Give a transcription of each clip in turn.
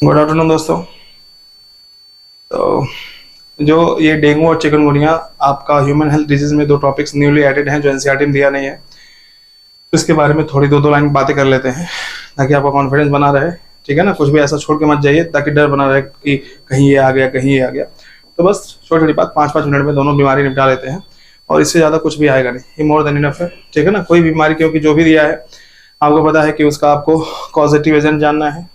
Good afternoon दोस्तों। तो जो ये डेंगू और चिकनगुनिया आपका ह्यूमन हेल्थ डिजीज में दो टॉपिक्स न्यूली एडेड हैं जो एनसीईआरटी में दिया नहीं है, तो इसके बारे में थोड़ी दो लाइन बातें कर लेते हैं ताकि आपका कॉन्फिडेंस बना रहे। ठीक है ना, कुछ भी ऐसा छोड़ के मत जाइए ताकि डर बना रहे कि कहीं ये आ गया कहीं ये आ गया। तो बस छोटी छोटी बात 5-5 मिनट में दोनों बीमारी निपटा लेते हैं और इससे ज़्यादा कुछ भी आएगा नहीं, ये मोर देन इनफ है। ठीक है ना, कोई बीमारी क्योंकि जो भी दिया है आपको पता है कि उसका आपको कॉजेटिव एजेंट जानना है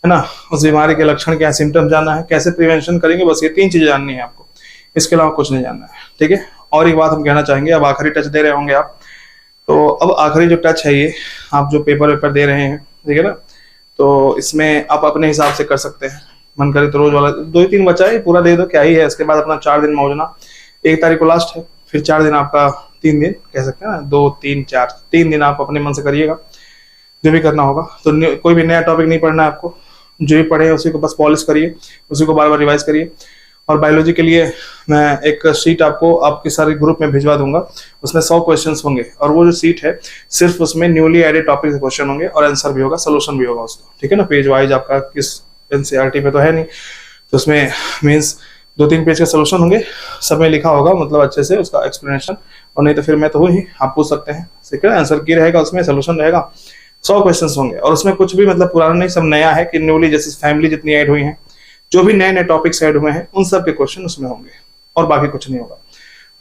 ना, उस बीमारी के लक्षण क्या है, सिम्टम्स जानना है, कैसे प्रिवेंशन करेंगे, बस ये 3 चीजें जाननी है आपको, इसके अलावा कुछ नहीं जानना है। ठीक है। और एक बात हम कहना चाहेंगे, अब आखिरी टच दे रहे होंगे आप, तो अब आखिरी जो टच है ये आप जो पेपर दे रहे हैं, ठीक है ना, तो इसमें आप अपने हिसाब से कर सकते हैं। मन करे तो रोज वाला 2-3 बचा है पूरा दे दो, क्या ही है। इसके बाद अपना 4 दिन मौजना, 1 तारीख को लास्ट है, फिर 4 दिन आपका 3 दिन कह सकते हैं ना, 2-3-4 3 दिन आप अपने मन से करिएगा जो भी करना होगा। तो कोई भी नया टॉपिक नहीं पढ़ना है आपको, जो भी पढ़े उसी को बस पॉलिश करिए, उसी को बार बार रिवाइज करिए। और बायोलॉजी के लिए मैं एक शीट आपको आपके सारे ग्रुप में भिजवा दूंगा, उसमें 100 क्वेश्चंस होंगे और वो जो शीट है सिर्फ उसमें न्यूली एडेड टॉपिक के क्वेश्चन होंगे और आंसर भी होगा, सोल्यूशन भी होगा उसका। ठीक है ना, पेज वाइज आपका किस एनसीईआरटी पे तो है नहीं, तो उसमें मीन्स 2-3 पेज के सोल्यूशन होंगे, सब में लिखा होगा, मतलब अच्छे से उसका एक्सप्लेनेशन। और नहीं तो फिर मैं तो हूँ ही, आप पूछ सकते हैं। ठीक है, आंसर की रहेगा, उसमें सोल्यूशन रहेगा, 100 क्वेश्चंस होंगे और उसमें कुछ भी मतलब पुराना नहीं, सब नया है कि न्यूली जैसे फैमिली जितनी ऐड हुई है, जो भी नए नए टॉपिक्स ऐड हुए हैं उन सब के क्वेश्चन उसमें होंगे और बाकी कुछ नहीं होगा।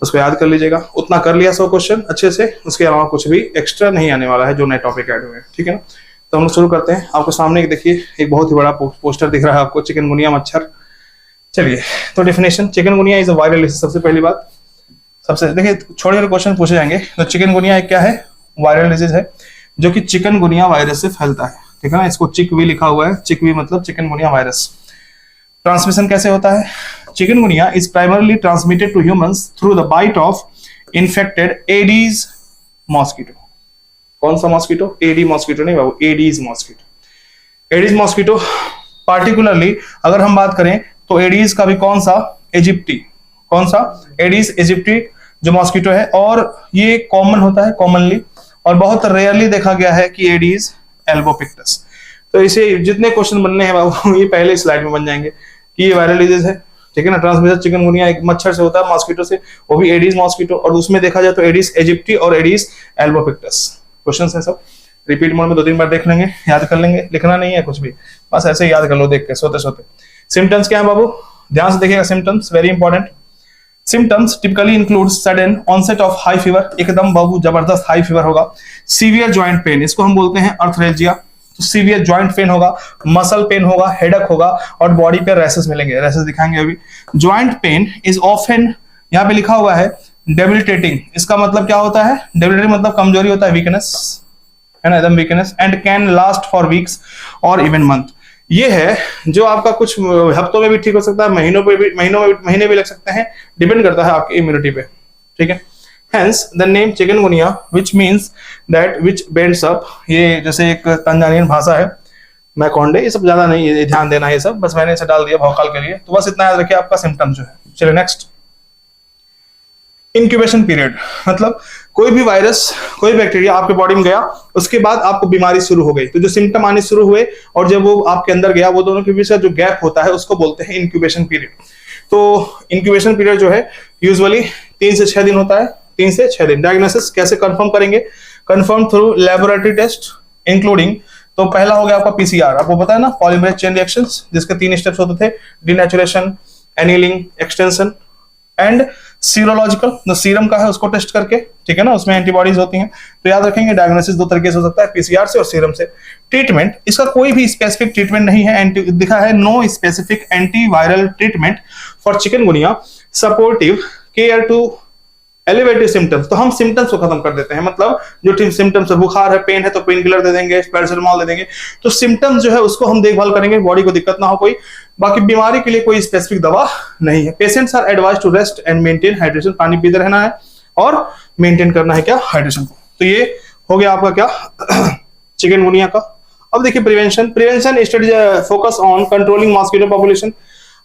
उसको याद कर लीजिएगा, उतना कर लिया 100 क्वेश्चन अच्छे से, उसके अलावा कुछ भी एक्स्ट्रा नहीं आने वाला है जो नए टॉपिक ऐड हुए हैं। ठीक है ना, तो हम लोग शुरू करते हैं। आपको सामने एक देखिए, एक बहुत ही बड़ा पोस्टर दिख रहा है आपको, चिकनगुनिया मच्छर। चलिए, तो definition, chikungunya is a viral disease. सबसे पहली बात, सबसे देखिए छोटे छोटे क्वेश्चन पूछे जाएंगे। तो चिकनगुनिया एक क्या है, वायरल डिजीज है जो कि चिकनगुनिया वायरस से फैलता है। ठीक है ना, इसको चिक भी लिखा हुआ है, चिक भी मतलब चिकनगुनिया वायरस। ट्रांसमिशन कैसे होता है, chikungunya is primarily transmitted to humans through the bite of infected Aedes mosquito. कौन सा मॉस्किटो, एडी मॉस्किटो नहीं बाबू, Aedes mosquito. Aedes mosquito particularly अगर हम बात करें तो एडीज का भी कौन सा, इजिप्टी, कौन सा, एडीज इजिप्टी जो मॉस्किटो है, और ये कॉमन होता है कॉमनली, और बहुत रेयरली देखा गया है कि एडीज एल्बोपिक्टस। तो इसे जितने क्वेश्चन बनने हैं बाबू ये पहले स्लाइड में बन जाएंगे कि ये वायरल डिजीज है। ठीक है ना, ट्रांसमिशन चिकनगुनिया एक मच्छर से होता है, मॉस्किटो से, वो भी एडीज मॉस्किटो, और उसमें देखा जाए तो एडीज इजिप्टी और एडीज एल्बोपिक्टस। क्वेश्चन है सब, रिपीट मोड में 2-3 बार देख लेंगे, याद कर लेंगे, लिखना नहीं है कुछ भी, बस ऐसे याद कर लो देख के सोते सोते। सिम्टम्स क्या है बाबू, ध्यान से देखिएगा, symptoms very important. Symptoms typically include sudden onset of high fever, एकदम बाबू जबरदस्त हाई फीवर होगा। सीवियर जॉइंट पेन, इसको हम बोलते हैं अर्थरेल्जिया, तो सीवियर जॉइंट पेन होगा, मसल पेन होगा, हेडक होगा, और बॉडी पे रैसेस मिलेंगे, रैसेस दिखाएंगे अभी। जॉइंट पेन इज ऑफन, यहाँ पे लिखा हुआ है डेबिलिटेटिंग, इसका मतलब क्या होता है, डेबिलिटेटिंग मतलब कमजोरी होता है, वीकनेस है ना, एकदम weakness, and can last for weeks और इवन मंथ। ये है जो आपका कुछ हफ्तों में भी ठीक हो सकता है, महीने भी लग सकते हैं, डिपेंड करता है आपकी इम्यूनिटी पे। ठीक है, Hence the name chikungunya which means that which bends up, ये जैसे एक तंजानियन भाषा है, मैकोंडे, ये सब ज्यादा नहीं ये ध्यान देना, ये सब बस मैंने इसे डाल दिया भौकाल के लिए, तो बस इतना याद रखिए आपका सिम्टम जो है। चलिए नेक्स्ट, इंक्यूबेशन पीरियड, मतलब कोई भी वायरस कोई बैक्टीरिया आपके बॉडी में गया, उसके बाद आपको बीमारी शुरू हो गई, तो जो सिम्टम आने शुरू हुए और जब वो आपके अंदर गया, वो दोनों के बीच का जो गैप होता है उसको बोलते हैं इंक्यूबेशन पीरियड। तो इंक्यूबेशन पीरियड जो है यूजुअली 3 से 6 दिन होता है, 3 से 6 दिन। डायग्नोसिस कैसे कंफर्म करेंगे, confirm through laboratory test including, तो पहला हो गया आपका पीसीआर, आपको पता है ना, पॉलीमरेज चेन रिएक्शंस, जिसके 3 स्टेप्स होते थे, denaturation, annealing, extension, and serological, जो सीरम का है उसको टेस्ट करके, ठीक है ना, उसमें एंटीबॉडीज होती हैं। तो याद रखेंगे डायग्नोसिस 2 तरीके से हो सकता है, पीसीआर से और सीरम से। ट्रीटमेंट, इसका कोई भी स्पेसिफिक ट्रीटमेंट नहीं है, दिखा है no specific antiviral treatment for chikungunya, supportive care to elevated symptoms. तो हम सिम्टम्स को खत्म कर देते हैं, मतलब जो सिम्टम्स है, बुखार है, पेन है तो पेन किलर दे देंगे, पैरासिटामोल दे देंगे, तो सिम्टम्स जो है उसको हम देखभाल करेंगे, बॉडी को दिक्कत ना हो कोई, बाकी बीमारी के लिए कोई स्पेसिफिक दवा नहीं है। Patients are advise to rest and maintain hydration, पानी पीते रहना है और मेंटेन करना है क्या, हाइड्रेशन को। तो ये हो गया आपका क्या चिकनगुनिया का। अब देखिए prevention, prevention study focus on controlling mosquito population.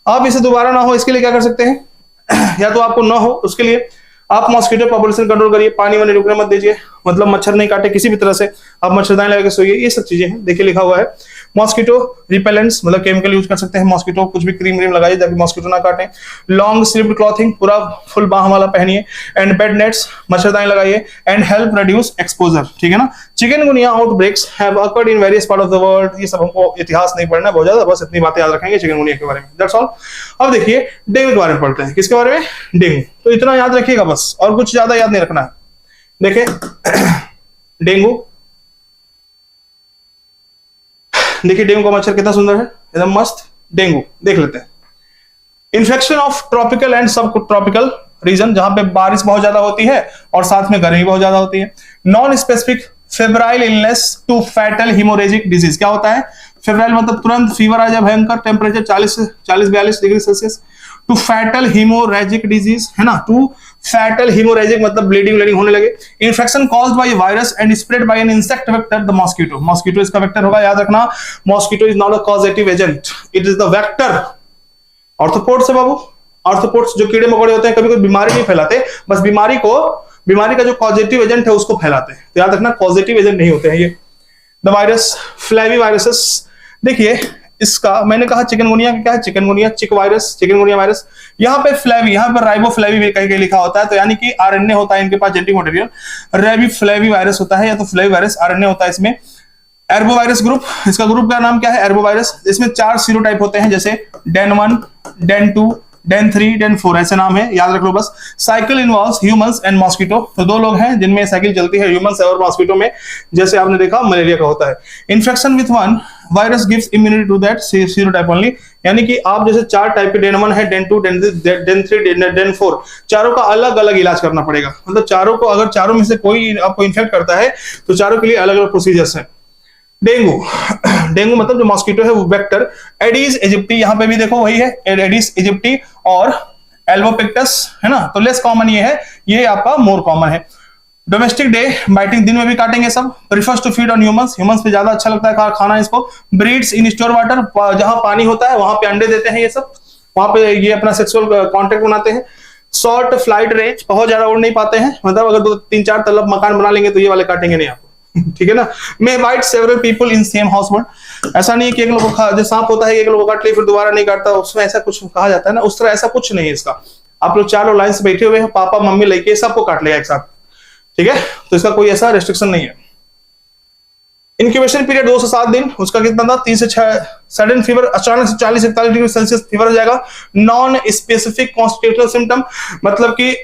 आप इसे दोबारा ना हो इसके लिए क्या कर सकते हैं या तो आपको ना हो उसके लिए आप मॉस्किटो पॉपुलेशन कंट्रोल करिए, पानी वानी रुकने मत दीजिए, मतलब मच्छर नहीं काटे किसी भी तरह से, आप मच्छरदानी लगा के सोइए, ये सब चीजें हैं। देखिए लिखा हुआ है मॉस्किटो रिपेलेंट्स मतलब केमिकल यूज कर सकते हैं, मॉस्किटो कुछ भी क्रीम व्रीम लगाइए ताकि मॉस्किटो ना काटे। लॉन्ग स्लीव्ड क्लॉथिंग पूरा फुल बाह वाला पहनिए। एंड बेड नेट्स मच्छरदानी लगाइए। एंड हेल्प रिड्यूस एक्सपोजर, ठीक है ना। Chikungunya outbreaks have occurred in various part of the world. ये सब हमको इतिहास नहीं पढ़ना बहुत ज्यादा, बस इतनी बातें याद रखेंगे चिकनगुनिया के बारे में, दैट्स ऑल। अब देखिए डेंगू के बारे में पढ़ते हैं। किसके बारे में? डेंगू। तो इतना याद रखिएगा बस, और कुछ ज्यादा याद नहीं रखना है। देखिए डेंगू, देखिए डेंगू का मच्छर कितना सुंदर है, एकदम मस्त। डेंगू देख लेते हैं। इन्फेक्शन ऑफ ट्रॉपिकल एंड सब ट्रॉपिकल रीजन, जहां पे बारिश बहुत ज्यादा होती है और साथ में गर्मी बहुत ज्यादा होती है। Non specific febrile illness to fatal haemorrhagic disease. क्या होता है? फेब्राइल मतलब तुरंत फीवर आ जाए, भयंकर, temperature 40-42 degree Celsius. To fatal haemorrhagic disease है ना, टू फैटल हिमोरेजिक मतलब ब्लीडिंग होने लगे। Infection caused by virus and spread by an insect vector, the mosquito. Mosquito इसका वेक्टर होगा, याद रखना। Mosquito is not a causative agent, it is the vector. Orthopods है बाबू, ऑर्थोपोड्स जो कीड़े मकोड़े होते हैं कभी कोई बीमारी नहीं फैलाते, बस बीमारी का जो कॉजेटिव एजेंट है उसको फैलाते हैं। तो याद रखना कॉजेटिव एजेंट नहीं होते हैं ये। द वायरस फ्लैवी वायरसेस, देखिए इसका मैंने कहा चिकनगुनिया का क्या है, चिकनगुनिया चिक वायरस, चिकनगुनिया वायरस। यहाँ पे फ्लैवी, यहाँ पर राइबोफ्लैवी कहीं कहीं लिखा होता है, तो यानी कि आरएनए होता है इनके पास जेनेटिक मटेरियल। रेबीफ्लैवी वायरस होता है या तो फ्लैवी वायरस, आरएनए होता है इसमें। एर्बोवायरस ग्रुप, इसका ग्रुप का नाम क्या है? एर्बोवायरस। इसमें 4 सीरोटाइप होते हैं, जैसे डेन 1, डेन 2, डेन 3, डेन 4, ऐसे नाम है, याद रख लो बस। Cycle involves humans and mosquito, तो 2 लोग हैं जिनमें साइकिल चलती है, ह्यूमंस और मॉस्किटो में, जैसे आपने देखा मलेरिया का होता है। Infection with one virus gives immunity to that serotype only, यानी कि आप जैसे 4 टाइप के डेन 1 है, डेन 2, डेन 3, डेन 4, चारों का अलग अलग इलाज करना पड़ेगा। मतलब चारों को, अगर चारों में से कोई आपको इन्फेक्ट करता है तो चारों के लिए अलग अलग प्रोसीजर्स हैं। डेंगू, डेंगू मतलब जो मॉस्किटो है वो वेक्टर। एडीज इजिप्टी, यहां पे भी देखो वही है, एडीज इजिप्टी और एल्बोपिक्टस है ना, तो लेस कॉमन ये है, ये आपका मोर कॉमन है। डोमेस्टिक डे बाइटिंग, दिन में भी काटेंगे सब। Prefers to feed on humans, humans पे ज्यादा अच्छा लगता है खाना इसको। ब्रीड्स इन स्टोर वाटर, जहां पानी होता है वहां पे अंडे देते हैं ये सब, वहां पे ये अपना सेक्सुअल कॉन्टेक्ट बनाते हैं। शॉर्ट फ्लाइट रेंज, बहुत ज्यादा उड़ नहीं पाते हैं, मतलब अगर 2-3-4 तलब मकान बना लेंगे तो ये वाले काटेंगे नहीं आपको, ठीक है ना। May bite several people in same household, ऐसा नहीं कि एक लोग को जो सांप होता है एक लोग को काट ले फिर दोबारा नहीं काटता, उसमें ऐसा कुछ कहा जाता है ना, उस तरह ऐसा कुछ नहीं है इसका। आप लोग 4 लोग लाइन से बैठे हुए हैं, पापा मम्मी लड़के सबको काट लेगा एक साथ, ठीक है, तो इसका कोई ऐसा रेस्ट्रिक्शन नहीं है। इंक्यूबेशन पीरियड 2 से 7 दिन, उसका कितना था? 3 से 6। सडन फीवर अचानक से 40-41 डिग्री सेल्सियस फीवर हो जाएगा। नॉन स्पेसिफिक कॉन्स्टिट्यूशनल सिम्टम, मतलब कि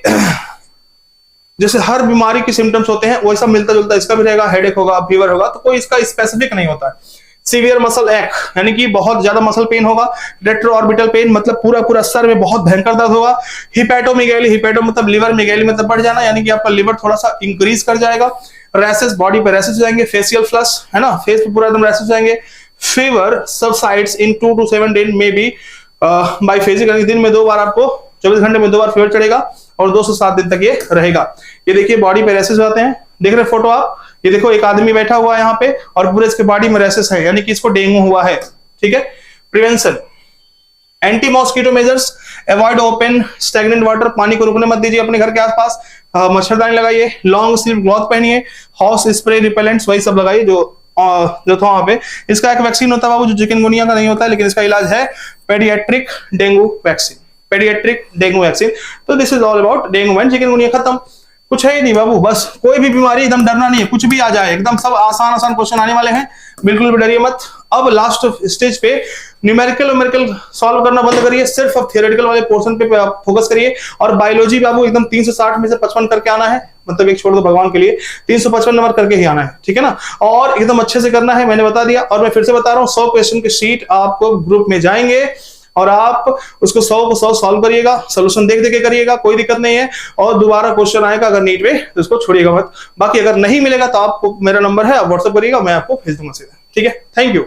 जैसे हर बीमारी के सिम्टम्स होते हैं वैसा मिलता जुलता इसका भी रहेगा, हेडेक होगा, फीवर होगा, तो कोई इसका स्पेसिफिक नहीं होता है। सीवियर मसल एक, यानी कि बहुत ज्यादा मसल पेन होगा। रेट्रोऑर्बिटल पेन मतलब पूरा सर में बहुत भयंकर दर्द होगा। हिपैटोमेगैली, हिपैटो मतलब लिवर, मेगैली मतलब बढ़ जाना, यानी कि आपका लिवर थोड़ा सा इंक्रीज कर जाएगा। रैसेस, बॉडी पे रैसेस हो जाएंगे। फेशियल फ्लश है ना, फेस पे पूरा एकदम रैसेस हो जाएंगे। Fever subsides in 2 to 7 days में बी बाई फेजिक, दिन में 2 बार आपको 24 घंटे में 2 बार फीवर चढ़ेगा और 2 से 7 दिन तक ये रहेगा। ये देखिए बॉडी पे रैसेस हो जाते हैं, देख रहे फोटो आप, ये देखो एक आदमी बैठा हुआ है यहाँ पे और पूरे इसके बॉडी में रैसेस है, यानी कि इसको डेंगू हुआ है, ठीक है। Prevention, anti mosquito measures, avoid open stagnant water, पानी को रुकने मत दीजिए अपने घर के आसपास। मच्छरदानी लगाइए, लॉन्ग स्लीव क्लॉथ पहनिए, हाउस स्प्रे रिपेलेंट्स वही सब लगाइए जो था वहां पे। इसका एक वैक्सीन होता है बाबू जो चिकनगुनिया का नहीं होता है, लेकिन इसका इलाज है pediatric dengue vaccine, pediatric dengue vaccine. तो this is all about dengue and chikungunya, खत्म। कुछ है ही नहीं बाबू, बस कोई भी बीमारी एकदम डरना नहीं है, कुछ भी आ जाए एकदम, सब आसान क्वेश्चन आने वाले हैं, बिल्कुल भी डरिए मत। अब लास्ट स्टेज पे न्यूमेरिकल सॉल्व करना बंद करिए, सिर्फ अब थियोरेटिकल वाले पोर्शन पे फोकस करिए। और बायोलॉजी बाबू एकदम 360 में से 55 करके आना है, मतलब एक छोड़ दो भगवान के लिए, 355 नंबर करके ही आना है, ठीक है ना। और एकदम अच्छे से करना है, मैंने बता दिया। और मैं फिर से बता रहा हूँ, 100 क्वेश्चन की शीट आपको ग्रुप में जाएंगे और आप उसको 100 को 100 सॉल्व करिएगा, सोल्यूशन देख के करिएगा, कोई दिक्कत नहीं है। और दोबारा क्वेश्चन आएगा अगर नीट में तो उसको छोड़िएगा मत। बाकी अगर नहीं मिलेगा तो आपको मेरा नंबर है, आप व्हाट्सएप करिएगा, मैं आपको भेज दूंगा सीधा, ठीक है। Thank you.